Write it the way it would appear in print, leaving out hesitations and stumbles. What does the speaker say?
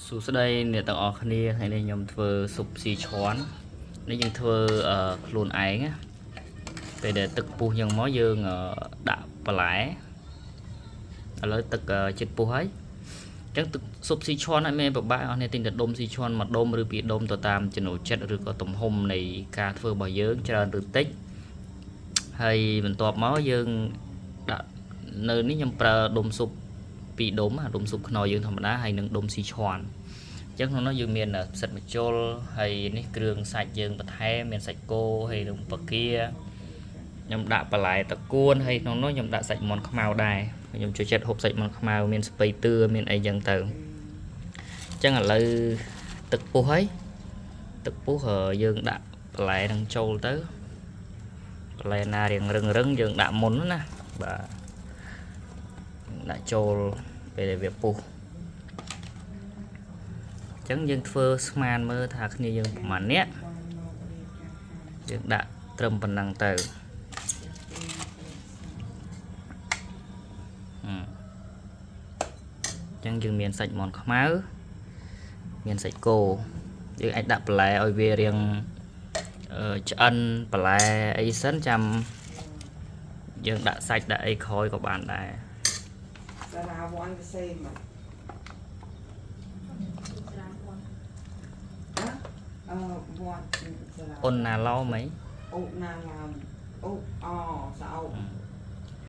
សួស្តីអ្នកទាំងអស់គ្នាថ្ងៃនេះខ្ញុំធ្វើស៊ុបស៊ីឈាន់នេះយើងធ្វើខ្លួនឯងពេលដែលទឹកពុះយ៉ាងមកយើងដាក់បន្លែឥឡូវទឹកចិត្តពុះហើយអញ្ចឹងទឹកស៊ុបស៊ីឈាន់អត់មានពិបាកអស់អ្នកទិញតែដុំស៊ីឈាន់មួយដុំឬពីរដុំទៅតាមចំណូលចិត្តឬក៏ទំហំនៃការធ្វើរបស់យើងច្រើនឬតិចហើយបន្ទាប់មកយើងដាក់នៅនេះខ្ញុំប្រើដុំស៊ុបពីរដុំដុំស៊ុបខ្នុរយើងធម្មតាហើយនឹងដុំស៊ីឈាន់អញ្ចឹងក្នុងនោះយើងមានផ្សិតម្ជុលហើយនេះគ្រឿងសាច់យើងបន្ថែមមានសាច់គោហើយនឹងបកាខ្ញុំដាក់បន្លែតកួនហើយក្នុងនោះខ្ញុំដាក់សាច់មាន់ខ្មៅដែរខ្ញុំចូលចិត្តហូបសាច់មាន់ខ្មៅមានស្ពៃតឿមានអីចឹងទៅអញ្ចឹងឥឡូវទឹកពុះហើយទឹកពុះយើងដាក់បន្លែនឹងចូលទៅបន្លែណារៀងរឹងយើងដាក់មុនណាបាទដាក់ចូលពេលវាពុះអញ្ចឹងយើងធ្វើស្មានមើលថាគ្នាយើងប្រហែលអ្នកយើងដាក់ត្រឹមប៉ុណ្ណឹងទៅអញ្ចឹងយើងមានសាច់មាន់ខ្មៅមានសាច់គោយើងអាចដាក់បន្លែឲ្យវារៀងឆ្អិនបន្លែអីសិនចាំយើងដាក់សាច់ដាក់អីក្រោយក៏បានដែរអូនណាឡោមអីអូណាឡោមអូអសោ